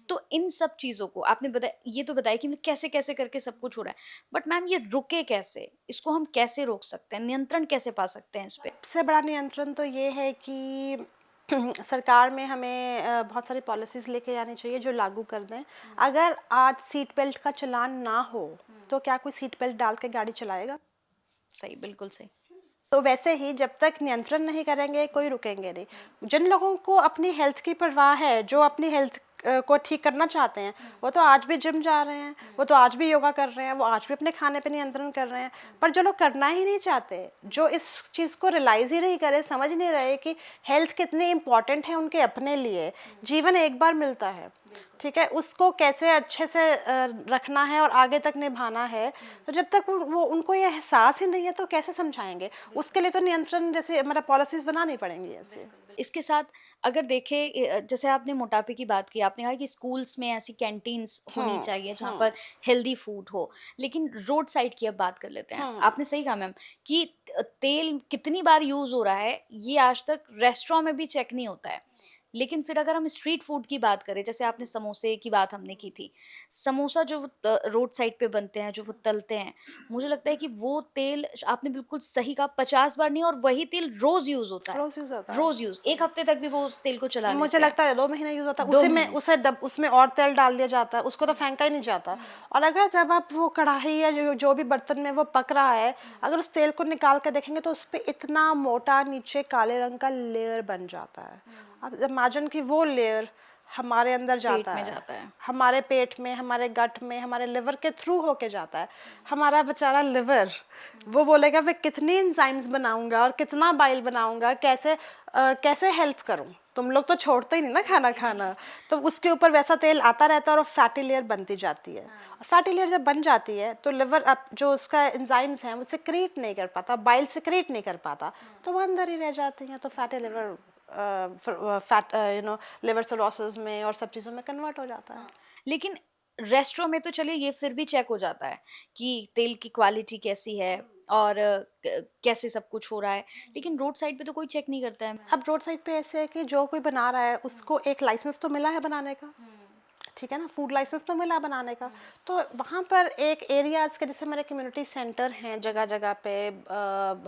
Speaker 2: तो इन सब चीज़ों को आपने बताया, ये तो बताया कि कैसे कैसे करके सब कुछ हो रहा है, बट मैम ये रुके कैसे, इसको हम कैसे रोक सकते हैं, नियंत्रण कैसे पा सकते हैं इस पे?
Speaker 1: सबसे बड़ा नियंत्रण तो ये है कि सरकार में हमें बहुत सारी पॉलिसीज़ लेके आनी चाहिए जो लागू कर दें। अगर आज सीट बेल्ट का चलान ना हो तो क्या कोई सीट बेल्ट डाल के गाड़ी चलाएगा?
Speaker 2: सही, बिल्कुल सही।
Speaker 1: तो वैसे ही जब तक नियंत्रण नहीं करेंगे कोई रुकेंगे नहीं। जिन लोगों को अपनी हेल्थ की परवाह है, जो अपनी हेल्थ को ठीक करना चाहते हैं, वो तो आज भी जिम जा रहे हैं, वो तो आज भी योगा कर रहे हैं, वो आज भी अपने खाने पे नियंत्रण कर रहे हैं। पर जो लोग करना ही नहीं चाहते, जो इस चीज़ को रियलाइज़ ही नहीं करे, समझ नहीं रहे कि हेल्थ कितनी इम्पॉर्टेंट है उनके अपने लिए, जीवन एक बार मिलता है, ठीक है, उसको कैसे अच्छे से रखना है और आगे तक निभाना है, तो जब तक वो उनको ये एहसास ही नहीं है तो कैसे समझाएंगे? उसके लिए तो नियंत्रण जैसे मतलब पॉलिसीज़ बनानी पड़ेंगी ऐसे।
Speaker 2: इसके साथ अगर देखें, जैसे आपने मोटापे की बात की, आपने कहा कि स्कूल्स में ऐसी कैंटीन्स होनी चाहिए जहाँ पर हेल्दी फूड हो, लेकिन रोड साइड की अब बात कर लेते हैं। आपने सही कहा मैम कि तेल कितनी बार यूज़ हो रहा है ये आज तक रेस्टोरेंट में भी चेक नहीं होता है। लेकिन फिर अगर हम स्ट्रीट फूड की बात करें, जैसे आपने समोसे की बात हमने की थी, समोसा जो रोड साइड पे बनते हैं, जो वो तलते हैं, मुझे लगता है कि वो तेल, आपने बिल्कुल सही कहा, 50 बार नहीं, और वही तेल रोज यूज होता है।
Speaker 1: रोज़ यूज़ होता है।
Speaker 2: रोज यूज, एक हफ्ते तक भी वो उस तेल को चला
Speaker 1: मुझे
Speaker 2: लेते हैं।
Speaker 1: लगता है 2 महीने यूज़ होता है,
Speaker 2: 2
Speaker 1: उसी में
Speaker 2: महीने।
Speaker 1: उसमें और तेल डाल दिया जाता है, उसको तो फेंका ही नहीं जाता। और अगर जब आप वो कढ़ाई या जो भी बर्तन में वो पक रहा है, अगर उस तेल को निकाल कर देखेंगे तो उस पे इतना मोटा नीचे काले रंग का लेयर बन जाता है। अब इमेजिन कि वो लेयर हमारे अंदर जाता
Speaker 2: में
Speaker 1: है,
Speaker 2: जाता है।
Speaker 1: हमारे पेट में, हमारे गट में, हमारे लिवर के थ्रू होके जाता है। हमारा बेचारा लिवर वो बोलेगा मैं कितनी एंजाइम्स बनाऊंगा और कितना बाइल बनाऊंगा, कैसे हेल्प करूं? तुम लोग तो छोड़ते ही नहीं ना खाना खाना। तो उसके ऊपर वैसा तेल आता रहता है और फैटी लेयर बनती जाती है। और फैटी लेयर जब बन जाती है तो लिवर अब जो उसका एंजाइम्स हैं वो सिक्रीट नहीं कर पाता, बाइल सिक्रीट नहीं कर पाता, तो वो अंदर ही रह जाती हैं। तो fatty liver fat liver cirrhosis में और सब चीज़ों में कन्वर्ट हो जाता है।
Speaker 2: लेकिन रेस्टोरेंट में तो चलिए ये फिर भी चेक हो जाता है कि तेल की क्वालिटी कैसी है और कैसे सब कुछ हो रहा है, लेकिन रोड साइड पे तो कोई चेक नहीं करता है।
Speaker 1: अब रोड साइड पे ऐसे है कि जो कोई बना रहा है उसको एक लाइसेंस तो मिला है बनाने का, ठीक है ना, फूड लाइसेंस तो मिला बनाने का। तो वहाँ पर एक एरियाज़ के, जैसे हमारे कम्युनिटी सेंटर हैं जगह जगह पे,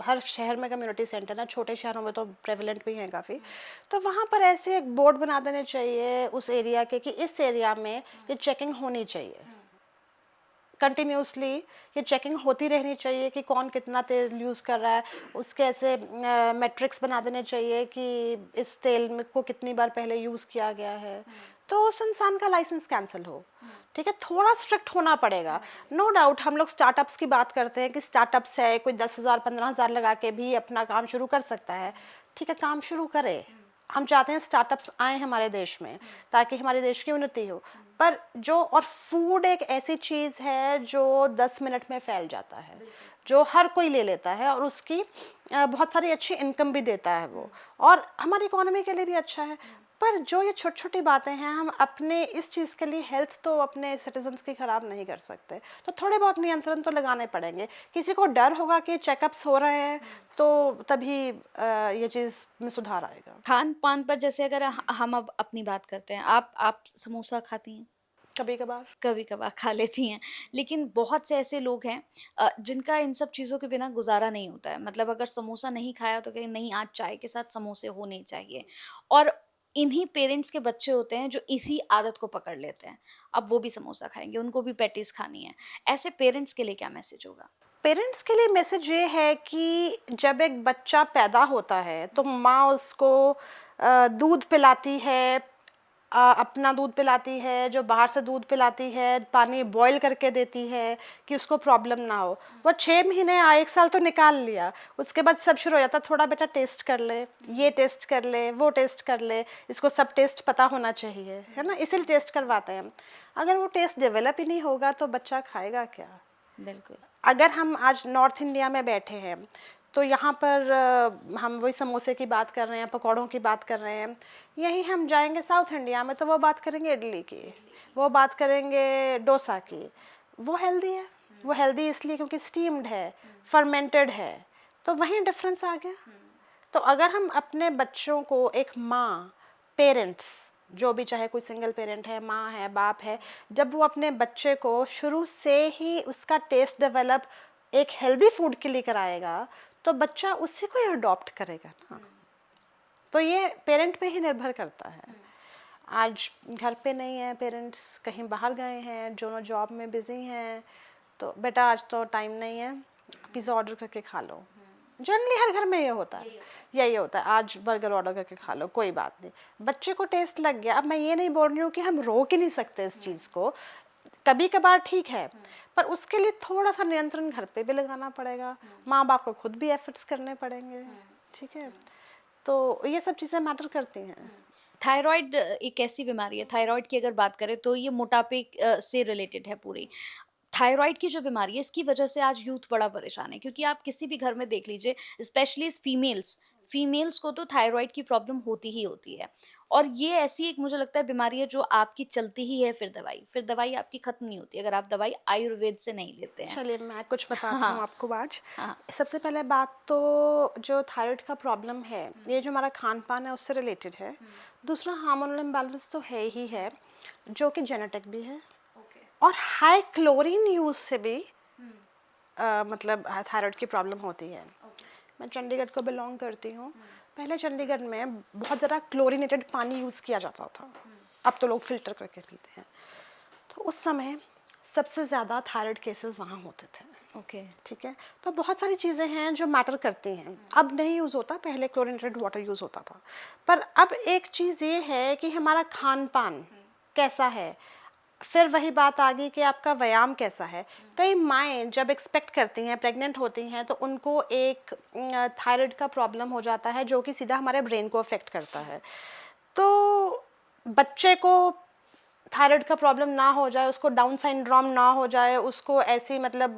Speaker 1: हर शहर में कम्युनिटी सेंटर है, छोटे शहरों में तो प्रेवलेंट भी हैं काफ़ी। तो वहाँ पर ऐसे एक बोर्ड बना देने चाहिए उस एरिया के कि इस एरिया में ये चेकिंग होनी चाहिए, कंटिन्यूसली ये चेकिंग होती रहनी चाहिए कि कौन कितना तेल यूज़ कर रहा है। उसके ऐसे मैट्रिक्स बना देने चाहिए कि इस तेल में को कितनी बार पहले यूज़ किया गया है, तो उस इंसान का लाइसेंस कैंसिल हो। ठीक है, थोड़ा स्ट्रिक्ट होना पड़ेगा। नो डाउट हम लोग स्टार्टअप्स की बात करते हैं कि स्टार्टअप्स है, कोई 10,000 15,000 लगा के भी अपना काम शुरू कर सकता है। ठीक है, काम शुरू करे, हम चाहते हैं स्टार्टअप्स आए हमारे देश में ताकि हमारे देश की उन्नति हो। पर जो और फूड एक ऐसी चीज़ है जो 10 मिनट में फैल जाता है, जो हर कोई ले लेता है और उसकी बहुत सारी अच्छी इनकम भी देता है वो, और हमारी इकोनॉमी के लिए भी अच्छा है। पर जो ये छोटी छोटी बातें हैं, हम अपने इस चीज़ के लिए हेल्थ तो अपने सिटीजन्स की ख़राब नहीं कर सकते, तो थोड़े बहुत नियंत्रण तो लगाने पड़ेंगे। किसी को डर होगा कि चेकअप्स हो रहे हैं तो तभी ये चीज़ में सुधार आएगा।
Speaker 2: खान पान पर जैसे अगर हम अब अपनी बात करते हैं, आप समोसा खाती हैं?
Speaker 1: कभी कभार।
Speaker 2: कभी कभार खा लेती हैं, लेकिन बहुत से ऐसे लोग हैं जिनका इन सब चीज़ों के बिना गुजारा नहीं होता है। मतलब अगर समोसा नहीं खाया तो कहीं नहीं, आज चाय के साथ समोसे होने चाहिए। और इन्हीं पेरेंट्स के बच्चे होते हैं जो इसी आदत को पकड़ लेते हैं, अब वो भी समोसा खाएंगे, उनको भी पैटीज खानी है। ऐसे पेरेंट्स के लिए क्या मैसेज होगा?
Speaker 1: पेरेंट्स के लिए मैसेज ये है कि जब एक बच्चा पैदा होता है तो माँ उसको दूध पिलाती है, अपना दूध पिलाती है, जो बाहर से दूध पिलाती है, पानी बॉईल करके देती है कि उसको प्रॉब्लम ना हो। वो 6 महीने या 1 साल तो निकाल लिया, उसके बाद सब शुरू हो जाता, थोड़ा बेटा टेस्ट कर ले, ये टेस्ट कर ले, वो टेस्ट कर ले, इसको सब टेस्ट पता होना चाहिए, है ना, इसीलिए टेस्ट करवाते हैं हम। अगर वो टेस्ट डेवलप ही नहीं होगा तो बच्चा खाएगा क्या?
Speaker 2: बिल्कुल।
Speaker 1: अगर हम आज नॉर्थ इंडिया में बैठे हैं तो यहाँ पर हम वही समोसे की बात कर रहे हैं, पकौड़ों की बात कर रहे हैं। यहीं हम जाएंगे साउथ इंडिया में तो वो बात करेंगे इडली की, वो बात करेंगे डोसा की। वो हेल्दी है, वो हेल्दी इसलिए क्योंकि स्टीम्ड है, फर्मेंटेड है, तो वहीं डिफरेंस आ गया। तो अगर हम अपने बच्चों को, एक माँ, पेरेंट्स जो भी, चाहे कोई सिंगल पेरेंट है, माँ है, बाप है, जब वो अपने बच्चे को शुरू से ही उसका टेस्ट डेवलप एक हेल्दी फूड के लिए कराएगा तो बच्चा उसी को ही अडॉप्ट करेगा ना। तो ये पेरेंट पे ही निर्भर करता है। आज घर पे नहीं है पेरेंट्स, कहीं बाहर गए हैं, दोनों जॉब में बिजी हैं, तो बेटा आज तो टाइम नहीं है, पिज़्ज़ा ऑर्डर करके खा लो। जनरली हर घर में ये होता है, यही होता है, आज बर्गर ऑर्डर करके खा लो, कोई बात नहीं, बच्चे को टेस्ट लग गया। अब मैं ये नहीं बोल रही हूँ कि हम रोक ही नहीं सकते इस चीज़ को, कभी कभार ठीक है, पर उसके लिए थोड़ा सा नियंत्रण घर पे भी लगाना पड़ेगा, माँ बाप को खुद भी एफर्ट्स करने पड़ेंगे, ठीक है। तो ये सब चीज़ें मैटर करती हैं।
Speaker 2: थायराइड एक ऐसी बीमारी है, थायराइड की अगर बात करें तो ये मोटापे से रिलेटेड है पूरी। थायराइड की जो बीमारी है इसकी वजह से आज यूथ बड़ा परेशान है, क्योंकि आप किसी भी घर में देख लीजिए, स्पेशली फीमेल्स फीमेल्स को तो थायराइड की प्रॉब्लम होती ही होती है। और ये ऐसी एक, मुझे लगता है, बीमारी है जो आपकी चलती ही है, फिर दवाई आपकी खत्म नहीं होती अगर आप दवाई आयुर्वेद से नहीं लेते हैं।
Speaker 1: चलिए मैं कुछ बताती हूँ
Speaker 2: हाँ।
Speaker 1: आपको आज।
Speaker 2: हाँ।
Speaker 1: सबसे पहले बात तो जो थायराइड का प्रॉब्लम है ये जो हमारा खान पान है उससे रिलेटेड है। दूसरा हार्मोनल इम्बैलेंस तो है ही है, जो कि जेनेटिक भी है, और हाई क्लोरीन यूज से भी मतलब थायराइड की प्रॉब्लम होती है। मैं चंडीगढ़ को बिलोंग करती हूँ। पहले चंडीगढ़ में बहुत ज़्यादा क्लोरीनेटेड पानी यूज़ किया जाता था, अब तो लोग फिल्टर करके पीते हैं। तो उस समय सबसे ज़्यादा थायराइड केसेस वहाँ होते थे।
Speaker 2: ओके।
Speaker 1: ठीक है, तो बहुत सारी चीज़ें हैं जो मैटर करती हैं। अब नहीं यूज़ होता, पहले क्लोरीनेटेड वाटर यूज़ होता था, पर अब एक चीज़ ये है कि हमारा खान पान कैसा है, फिर वही बात आ गई कि आपका व्यायाम कैसा है। कई माएँ जब एक्सपेक्ट करती हैं, प्रेग्नेंट होती हैं, तो उनको एक थायराइड का प्रॉब्लम हो जाता है जो कि सीधा हमारे ब्रेन को अफेक्ट करता है। तो बच्चे को थायराइड का प्रॉब्लम ना हो जाए, उसको डाउन सिंड्रोम ना हो जाए, उसको ऐसी मतलब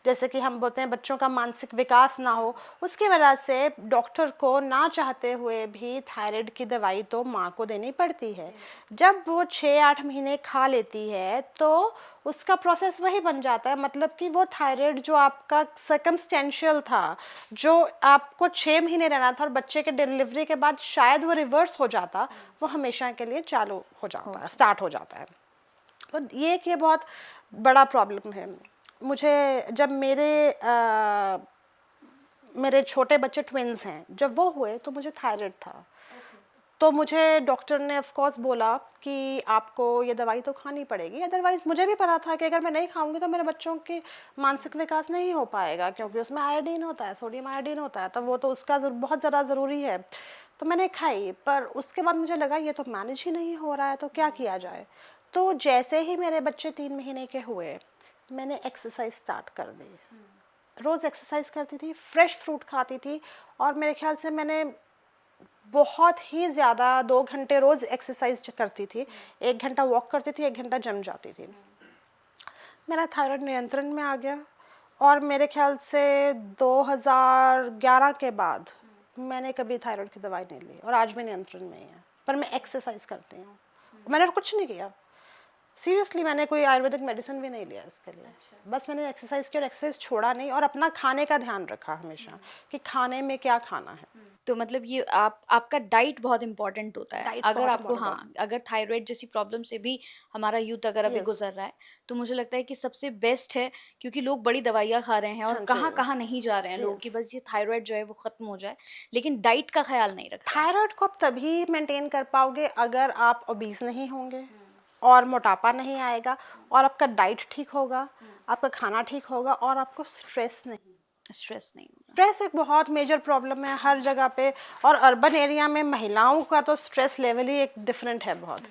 Speaker 1: जैसे कि हम बोलते हैं बच्चों का मानसिक विकास ना हो, उसकी वजह से डॉक्टर को ना चाहते हुए भी थायराइड की दवाई तो माँ को देनी पड़ती है। जब वो 6-8 महीने खा लेती है तो उसका प्रोसेस वही बन जाता है, मतलब कि वो थायराइड जो आपका सर्कमस्टेंशियल था, जो आपको 6 महीने रहना था और बच्चे के डिलीवरी के बाद शायद वो रिवर्स हो जाता, वो हमेशा के लिए चालू हो जाता है, स्टार्ट हो जाता है। तो ये बहुत बड़ा प्रॉब्लम है। मुझे जब मेरे छोटे बच्चे ट्विन्स हैं, जब वो हुए तो मुझे थायराइड था। तो मुझे डॉक्टर ने ऑफ कोर्स बोला कि आपको ये दवाई तो खानी पड़ेगी, अदरवाइज़ मुझे भी पता था कि अगर मैं नहीं खाऊंगी तो मेरे बच्चों के मानसिक विकास नहीं हो पाएगा, क्योंकि उसमें आयोडीन होता है, सोडियम आयोडीन होता है, तो वो तो उसका बहुत ज़्यादा ज़रूरी है। तो मैंने खाई, पर उसके बाद मुझे लगा ये तो मैनेज ही नहीं हो रहा है, तो क्या किया जाए। तो जैसे ही मेरे बच्चे 3 महीने के हुए, मैंने एक्सरसाइज स्टार्ट कर दी। रोज़ एक्सरसाइज करती थी, फ्रेश फ्रूट खाती थी, और मेरे ख्याल से मैंने बहुत ही ज़्यादा 2 घंटे रोज़ एक्सरसाइज करती थी। 1 घंटा वॉक करती थी, 1 घंटा जिम जाती थी। मेरा थायराइड नियंत्रण में आ गया, और मेरे ख्याल से 2011 के बाद मैंने कभी थायराइड की दवाई नहीं ली, और आज भी नियंत्रण में ही है। पर मैं एक्सरसाइज करती हूँ, मैंने कुछ नहीं किया, सीरियसली मैंने कोई आयुर्वेदिक मेडिसिन भी नहीं लिया इसके लिए। बस मैंने एक्सरसाइज की, और एक्सरसाइज छोड़ा नहीं, और अपना खाने का ध्यान रखा हमेशा कि खाने में क्या खाना है।
Speaker 2: तो मतलब ये आपका डाइट बहुत इंपॉर्टेंट होता है
Speaker 1: डाइट
Speaker 2: अगर
Speaker 1: बहुत
Speaker 2: आपको,
Speaker 1: इम्पोर्टेंट
Speaker 2: हाँ, अगर थायराइड जैसी प्रॉब्लम से भी हमारा यूथ अगर अभी
Speaker 1: Yes.
Speaker 2: गुजर रहा है, तो मुझे लगता है कि सबसे बेस्ट है, क्योंकि लोग बड़ी दवाइयाँ खा रहे हैं और
Speaker 1: हाँ
Speaker 2: कहाँ
Speaker 1: जी।
Speaker 2: कहाँ नहीं जा रहे हैं लोग कि
Speaker 1: Yes.
Speaker 2: बस ये थायराइड जो है वो खत्म हो जाए, लेकिन डाइट का ख्याल नहीं रख रहे हैं।
Speaker 1: थायराइड को आप तभी मेंटेन कर पाओगे अगर आप ओबीज नहीं होंगे, और मोटापा नहीं आएगा, और आपका डाइट ठीक होगा, आपका खाना ठीक होगा, और आपको स्ट्रेस नहीं।
Speaker 2: स्ट्रेस नहीं होगा।
Speaker 1: स्ट्रेस एक बहुत मेजर प्रॉब्लम है हर जगह पे, और अर्बन एरिया में महिलाओं का तो स्ट्रेस लेवल ही एक डिफरेंट है बहुत।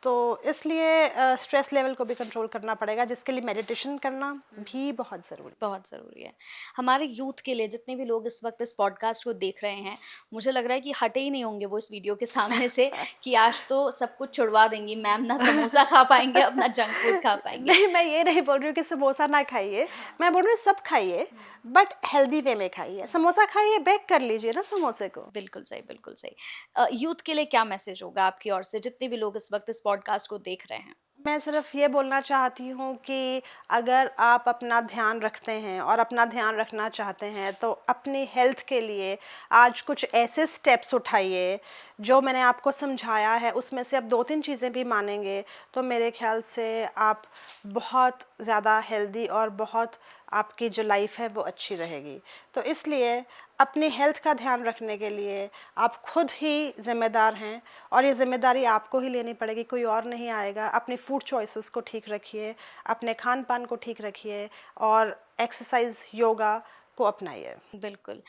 Speaker 1: तो इसलिए स्ट्रेस लेवल को भी कंट्रोल करना पड़ेगा, जिसके लिए मेडिटेशन करना भी बहुत ज़रूरी
Speaker 2: बहुत ज़रूरी है हमारे यूथ के लिए। जितने भी लोग इस वक्त इस पॉडकास्ट को देख रहे हैं, मुझे लग रहा है कि हटे ही नहीं होंगे वो इस वीडियो के सामने से कि आज तो सब कुछ छुड़वा देंगी मैम, ना समोसा खा पाएंगे, अपना जंक फूड खा पाएंगे।
Speaker 1: नहीं, मैं ये नहीं बोल रही हूँ कि समोसा ना खाइए, मैं बोल रही हूँ सब खाइए, बट हेल्दी वे में खाइए। समोसा खाइए, बेक कर लीजिए ना समोसे को।
Speaker 2: बिल्कुल सही, बिल्कुल सही। यूथ के लिए क्या मैसेज होगा आपकी ओर से, जितने भी लोग इस वक्त इस पॉडकास्ट को देख रहे हैं?
Speaker 1: मैं सिर्फ ये बोलना चाहती हूँ कि अगर आप अपना ध्यान रखते हैं और अपना ध्यान रखना चाहते हैं, तो अपनी हेल्थ के लिए आज कुछ ऐसे स्टेप्स उठाइए जो मैंने आपको समझाया है। उसमें से आप 2-3 चीज़ें भी मानेंगे तो मेरे ख्याल से आप बहुत ज़्यादा हेल्दी और बहुत आपकी जो लाइफ है वो अच्छी रहेगी। तो इसलिए अपनी हेल्थ का ध्यान रखने के लिए आप खुद ही ज़िम्मेदार हैं, और ये ज़िम्मेदारी आपको ही लेनी पड़ेगी, कोई और नहीं आएगा। अपनी फूड चॉइसेस को ठीक रखिए, अपने खान पान को ठीक रखिए, और एक्सरसाइज, योगा को अपनाइए।
Speaker 2: बिल्कुल,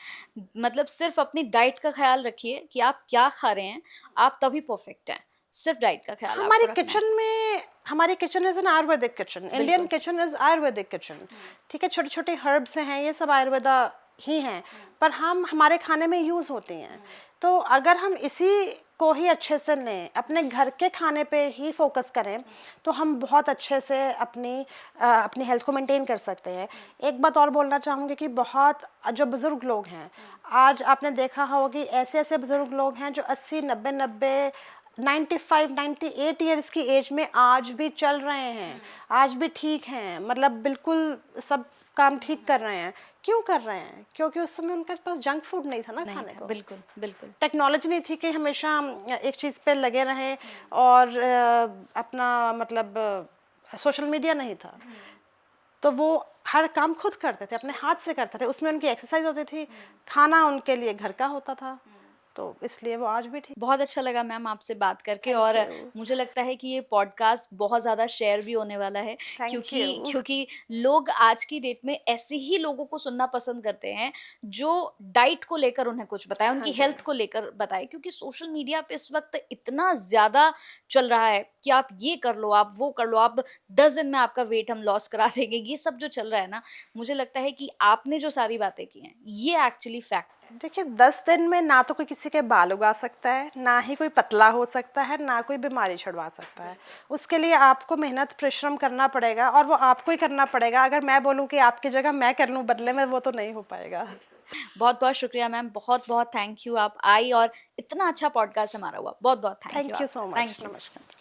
Speaker 2: मतलब सिर्फ अपनी डाइट का ख्याल रखिए कि आप क्या खा रहे हैं, आप तभी परफेक्ट हैं। सिर्फ डाइट का ख्याल
Speaker 1: हमारी
Speaker 2: आपको रखना है।
Speaker 1: किचन में, हमारी kitchen is an Ayurvedic kitchen, Indian kitchen is Ayurvedic kitchen. ठीक है, छोटे छोटे हर्ब्स हैं, ये सब आयुर्वेदा ही हैं, पर हम हमारे खाने में यूज़ होती हैं। तो अगर हम इसी को ही अच्छे से लें, अपने घर के खाने पे ही फोकस करें, तो हम बहुत अच्छे से अपनी हेल्थ को मेंटेन कर सकते हैं। एक बात और बोलना चाहूँगी कि बहुत जो बुज़ुर्ग लोग हैं, आज आपने देखा होगा कि ऐसे ऐसे बुज़ुर्ग लोग हैं जो 80, 90, 95, 98 ईयर्स की एज में आज भी चल रहे हैं, आज भी ठीक हैं, मतलब बिल्कुल सब काम ठीक कर रहे हैं। क्यों कर रहे हैं? क्योंकि उस समय उनके पास जंक फूड नहीं था ना
Speaker 2: नहीं
Speaker 1: खाने
Speaker 2: था,
Speaker 1: को।
Speaker 2: बिल्कुल, बिल्कुल।
Speaker 1: टेक्नोलॉजी नहीं थी कि हमेशा एक चीज़ पे लगे रहें, और अपना मतलब सोशल मीडिया नहीं था, तो वो हर काम खुद करते थे, अपने हाथ से करते थे। उसमें उनकी एक्सरसाइज होती थी, खाना उनके लिए घर का होता था, तो इसलिए वो आज भी ठीक।
Speaker 2: बहुत अच्छा लगा मैम आपसे बात करके, और
Speaker 1: Thank you.
Speaker 2: मुझे लगता है कि ये पॉडकास्ट बहुत ज़्यादा शेयर भी होने वाला है,
Speaker 1: Thank
Speaker 2: क्योंकि
Speaker 1: you.
Speaker 2: क्योंकि लोग आज की डेट में ऐसे ही लोगों को सुनना पसंद करते हैं जो डाइट को लेकर उन्हें कुछ बताए,
Speaker 1: हाँ
Speaker 2: उनकी
Speaker 1: जी।
Speaker 2: हेल्थ को लेकर बताए। क्योंकि सोशल मीडिया पे इस वक्त इतना ज़्यादा चल रहा है कि आप ये कर लो, आप वो कर लो, आप 10 दिन में आपका वेट हम लॉस करा देंगे, ये सब जो चल रहा है ना, मुझे लगता है कि आपने जो सारी बातें की हैं, ये एक्चुअली फैक्ट है।
Speaker 1: देखिए, 10 दिन में ना तो कोई किसी के बाल उगा सकता है, ना ही कोई पतला हो सकता है, ना कोई बीमारी छुड़वा सकता है। उसके लिए आपको मेहनत, परिश्रम करना पड़ेगा, और वो आपको ही करना पड़ेगा। अगर मैं बोलूँ कि आपकी जगह मैं कर लूँ बदले में, वो तो नहीं हो पाएगा।
Speaker 2: बहुत बहुत शुक्रिया मैम, बहुत बहुत थैंक यू, आप आई और इतना अच्छा पॉडकास्ट हमारा हुआ। बहुत बहुत थैंक यू
Speaker 1: थैंक यू
Speaker 2: आपका,
Speaker 1: सो मच।
Speaker 2: Thank you.
Speaker 1: नमस्कार।